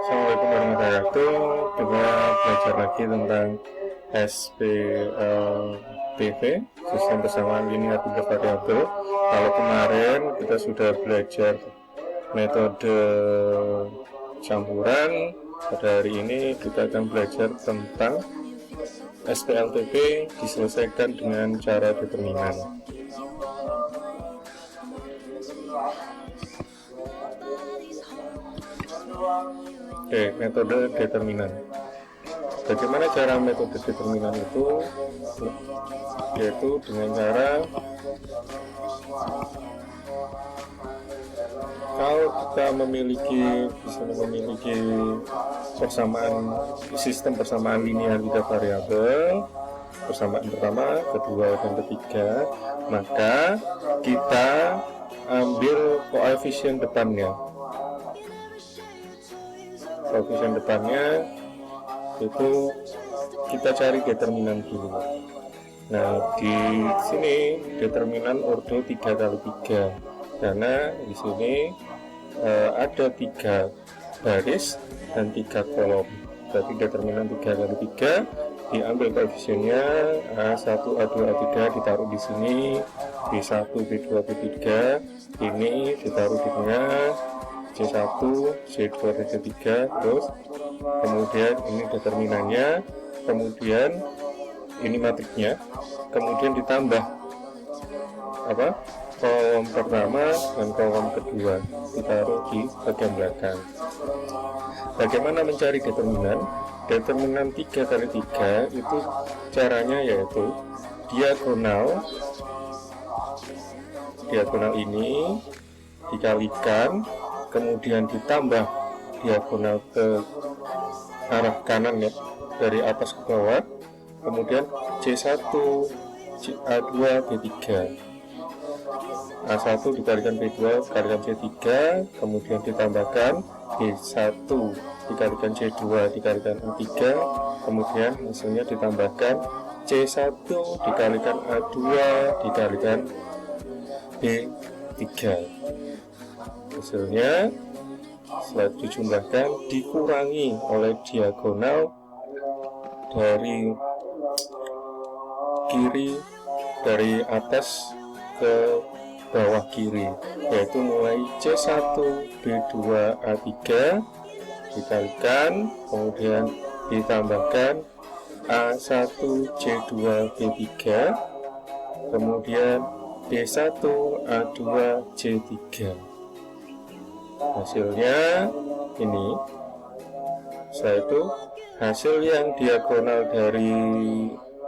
Assalamualaikum warahmatullahi wabarakatuh. Kita belajar lagi tentang SPLTV, sistem persamaan linear tiga variabel. Kalau kemarin kita sudah belajar metode campuran, pada hari ini kita akan belajar tentang SPLTV diselesaikan dengan cara determinan. Oke, metode determinan. Bagaimana cara metode determinan itu? Yaitu dengan cara kalau kita bisa memiliki sistem persamaan linear tiga variabel, persamaan pertama, kedua, dan ketiga, maka kita ambil koefisien depannya. Koefisien depannya itu kita cari determinan dulu. Nah, di sini determinan ordo 3x3 karena di sini ada 3 baris dan 3 kolom. Berarti determinan 3x3 diambil koefisiennya A1, A2, A3 ditaruh di sini, B1, B2, B3 ini ditaruh di tengah, C1, C2, C3, terus kemudian ini determinannya, kemudian ini matriknya, kemudian ditambah kolom pertama dan kolom kedua ditaruh di bagian belakang. Bagaimana mencari determinan? Determinan 3x3 itu caranya yaitu diagonal ini dikalikan, kemudian ditambah diagonal ke arah kanan ya, dari atas ke bawah, kemudian C1 A2 B3, A1 dikalikan B2 dikalikan C3, kemudian ditambahkan B1 dikalikan C2 dikalikan A3, kemudian hasilnya ditambahkan C1 dikalikan A2 dikalikan B3. Hasilnya setelah dijumlahkan dikurangi oleh diagonal dari kiri, dari atas ke bawah kiri, yaitu mulai C1 B2 A3 dikalikan, kemudian ditambahkan A1 C2 B3, kemudian B1 A2 C3. Hasilnya ini. Setelah itu hasil yang diagonal dari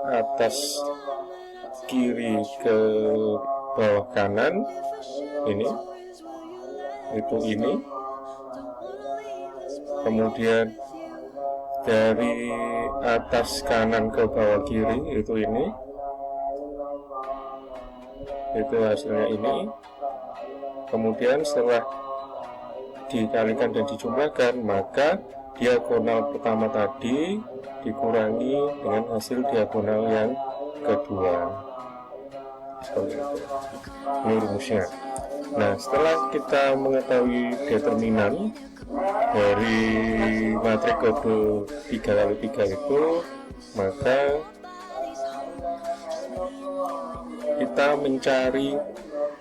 atas kiri ke bawah kanan ini, kemudian dari atas kanan ke bawah kiri itu hasilnya ini. Kemudian setelah dikalikan dan dijumlahkan, maka diagonal pertama tadi dikurangi dengan hasil diagonal yang kedua. Seperti itu. Ini rumusnya. Nah, setelah kita mengetahui determinan dari matrik kode 3x3 itu, maka kita mencari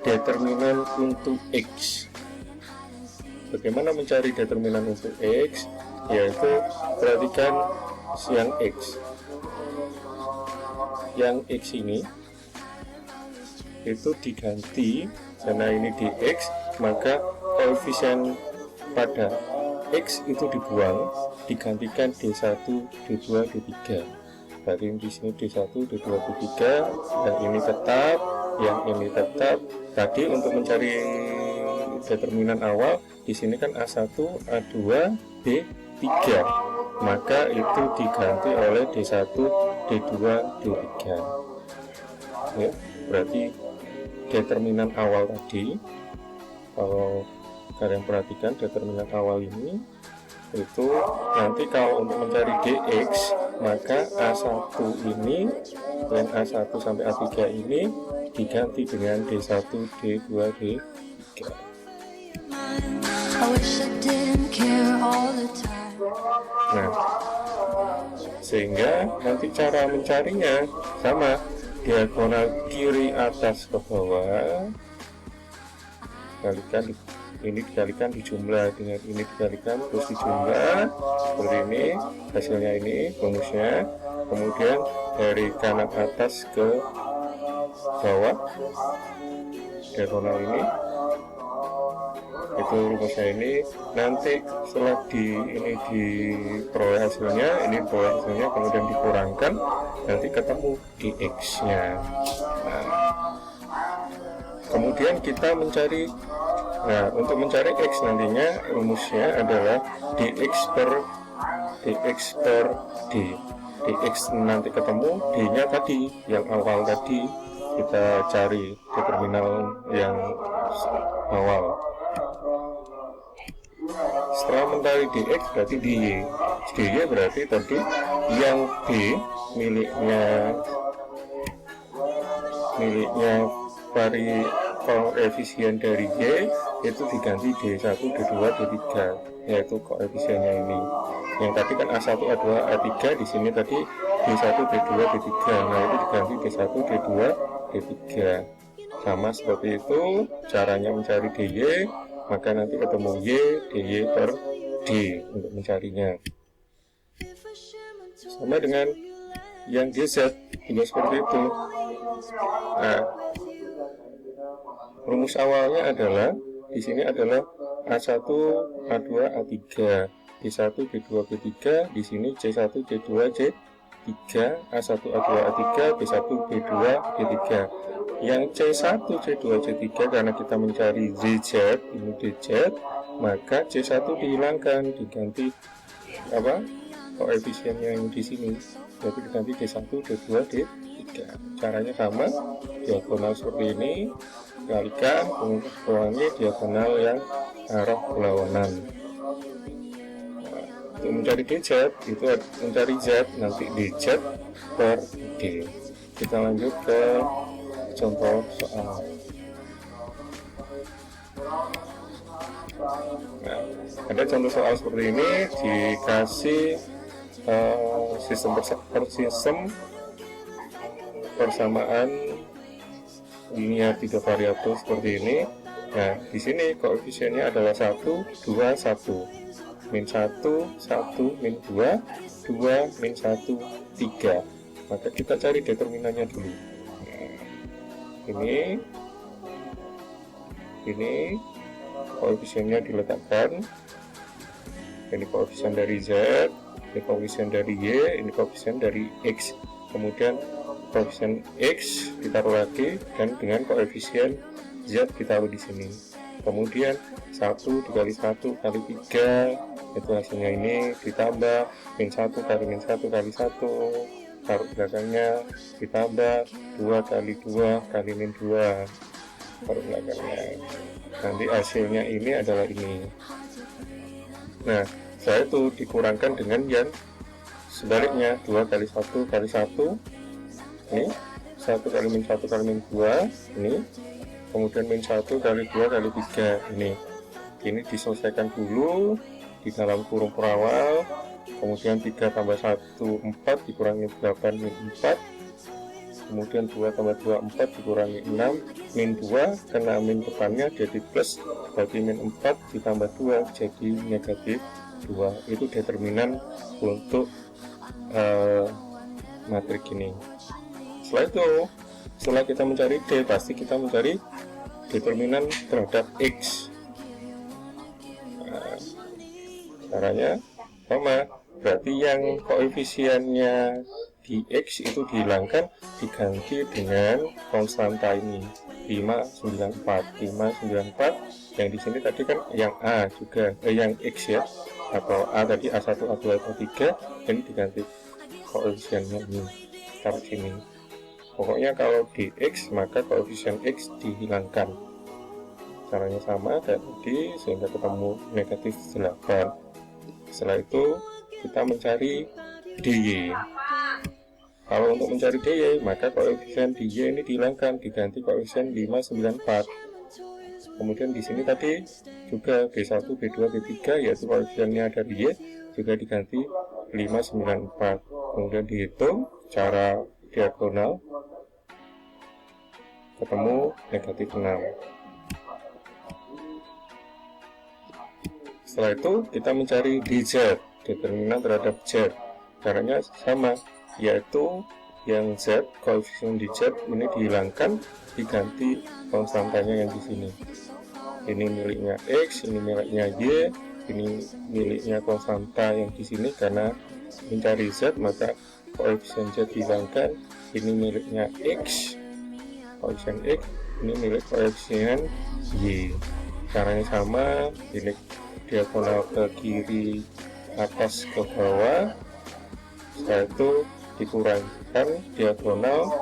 determinan untuk X. Bagaimana mencari determinan untuk X? Yaitu perhatikan yang X. Yang X ini itu diganti, karena ini di X, maka koefisien pada X itu dibuang, digantikan D1, D2, D3. Berarti di sini D1, D2, D3, yang ini tetap, yang ini tetap. Tadi untuk mencari determinan awal di sini kan A1, A2, B3, maka itu diganti oleh D1, D2, D3. Ya, berarti determinan awal tadi, kalau kalian perhatikan determinan awal ini, itu nanti kalau untuk mencari dx, maka A1 ini dan A1 sampai A3 ini diganti dengan D1, D2, D3. I wish I didn't care all the time. Nah, sehingga nanti cara mencarinya sama, diagonal kiri atas ke bawah kalikan ini dikalikan dijumlah dengan ini dikalikan terus dijumlah seperti ini, hasilnya ini rumusnya. Kemudian dari kanan atas ke bawah diagonal ini itu rumusnya ini. Nanti setelah ini diperoleh hasilnya, kemudian dikurangkan, nanti ketemu dx nya. Nah, kemudian kita mencari, untuk mencari x nantinya rumusnya adalah dx per d. Dx nanti ketemu, d nya tadi yang awal tadi kita cari determinal yang awal. Setelah mencari dx berarti dy berarti tadi yang b miliknya koefisien dari y itu diganti d1, d2, d3, yaitu koefisiennya ini. Yang tadi kan A1, A2, A3, di sini tadi d1, d2, d3. Nah, itu diganti d1, d2, d3. Sama seperti itu caranya mencari dy, maka nanti ketemu y, dy per d untuk mencarinya. Sama dengan yang dz juga seperti itu. Nah, rumus awalnya adalah di sini adalah A1, A2, A3, D1, D2, D3, di sini C1, D2, C3, A1, A2, A3, B1, B2, D3. Yang C1, C2, C3 karena kita mencari ZZ, ini DZ, maka C1 dihilangkan, diganti koefisiennya yang di sini, jadi diganti D1, D2, D3. Caranya sama, diagonal seperti ini, kalikan, kemudian kurangi diagonal yang arah berlawanan. Untuk mencari dz, itu mencari z, nanti dz per d. Kita lanjut ke contoh soal. Nah, ada contoh soal seperti ini, dikasih sistem persamaan linear 3 variabel seperti ini. Nah, di sini koefisiennya adalah 1, 2, 1, min 1, 1, min 2, 2, min 1, 3. Maka kita cari determinannya dulu. Nah, ini koefisiennya diletakkan. Ini koefisien dari z, ini koefisien dari y, ini koefisien dari x. Kemudian koefisien x ditaruh lagi, dan dengan koefisien z ditaruh di sini. Kemudian 1 dikali 1 kali 3 itu hasilnya ini, ditambah min 1 kali min 1 kali 1 taruh belakangnya, ditambah 2 kali 2 kali min 2 taruh belakangnya. Nanti hasilnya ini adalah ini. Nah, setelah itu dikurangkan dengan yang sebaliknya, 2 kali 1 kali 1 ini, 1 kali min 1 kali min 2 ini, kemudian min 1 kali 2 kali 3 ini diselesaikan dulu di dalam kurung perawal. Kemudian 3 tambah 1 4 dikurangi 8 min 4, kemudian 2 tambah 2 4 dikurangi 6 min 2, karena min depannya jadi plus, berarti min 4 ditambah 2 jadi negatif 2. Itu determinan untuk matrik ini. Setelah itu, setelah kita mencari D, pasti kita mencari determinan terhadap X. Nah, caranya sama, berarti yang koefisiennya di X itu dihilangkan, diganti dengan konstanta ini 594. Yang di sini tadi kan yang A juga, yang X ya, atau A tadi A1, A2, A3, ini diganti koefisiennya ini, taruh sini. Pokoknya kalau di X maka koefisien X dihilangkan. Caranya sama kayak tadi, sehingga ketemu negatif 8. Setelah itu kita mencari dy. Kalau untuk mencari dy, maka koefisien dy ini dihilangkan, diganti koefisien 594. Kemudian di sini tadi juga B1, B2, B3 yaitu koefisiennya dari Y juga diganti 594. Kemudian dihitung cara diagonal, ketemu negatif 6. Setelah itu kita mencari dz, determinan terhadap z. Caranya sama, yaitu yang z, koefisien dz ini dihilangkan, diganti konstantanya yang di sini. Ini miliknya x, ini miliknya y, ini miliknya konstanta yang di sini. Karena mencari z maka koefisien z dihilangkan, ini miliknya x, koefisien x, ini milik koefisien y. Caranya sama, ini diagonal ke kiri atas ke bawah. Setelah itu dikurangkan diagonal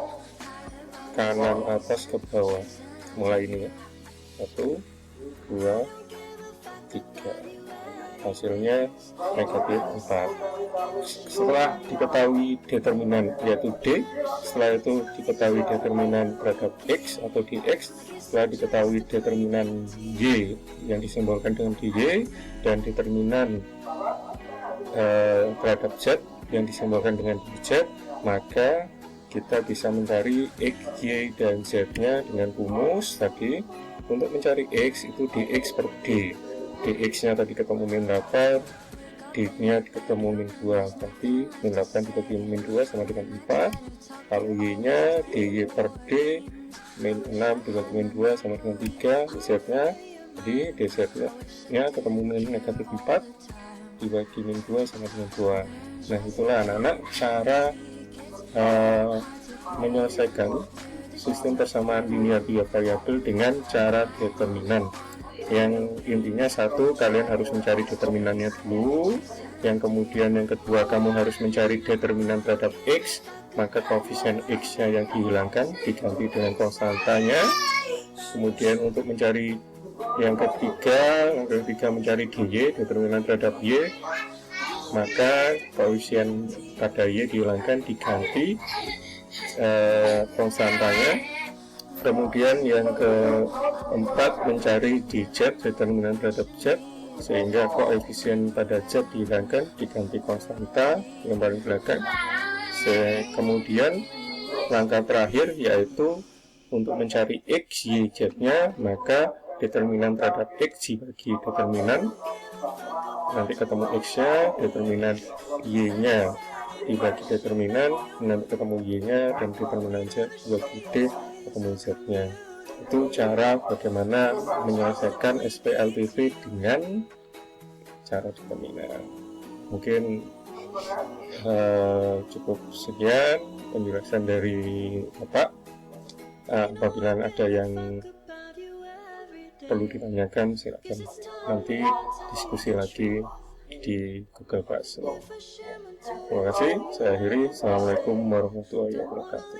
kanan atas ke bawah. Mulai ini ya, 1, 2, 3, hasilnya negatif 4. Setelah diketahui determinan yaitu D, setelah itu diketahui determinan terhadap X atau dx, setelah diketahui determinan Y yang disimbolkan dengan dy, dan determinan terhadap Z yang disimbolkan dengan dz, maka kita bisa mencari X, Y, dan Z nya dengan rumus tadi. Untuk mencari X itu dx per D, dx nya tadi ketemu min 8, D nya ketemu min 2, berarti min 8 dibagi min 2 sama dengan 4. Kalau Y nya dy per D, min 6 dibagi min 2 sama dengan 3. Z nya jadi dz nya ketemu min negatif 4 dibagi min 2 sama dengan 2. Nah, itulah anak-anak cara menyelesaikan sistem persamaan linear dua variabel dengan cara determinan. Yang intinya satu, kalian harus mencari determinannya dulu. Yang kemudian yang kedua, kamu harus mencari determinan terhadap X, maka koefisien X nya yang dihilangkan diganti dengan konstantanya. Kemudian untuk mencari yang ketiga mencari dy, determinan terhadap Y, maka koefisien pada Y dihilangkan diganti konstantanya. Kemudian yang keempat mencari dz, determinan terhadap Z, sehingga koefisien pada Z dihilangkan diganti konstanta yang paling belakang. Kemudian langkah terakhir yaitu untuk mencari X, Y, Z nya, maka determinan terhadap X dibagi determinan, nanti ketemu X nya, determinan Y nya dibagi determinan, nanti ketemu Y nya, dan determinan Z dibagi D ketemu Z nya. Itu cara bagaimana menyelesaikan SPLTV dengan cara determinan. Mungkin cukup sekian penjelasan dari Bapak. Apabila ada yang perlu ditanyakan, silakan nanti diskusi lagi di Google Classroom. Terima kasih, saya akhiri. Assalamualaikum warahmatullahi wabarakatuh.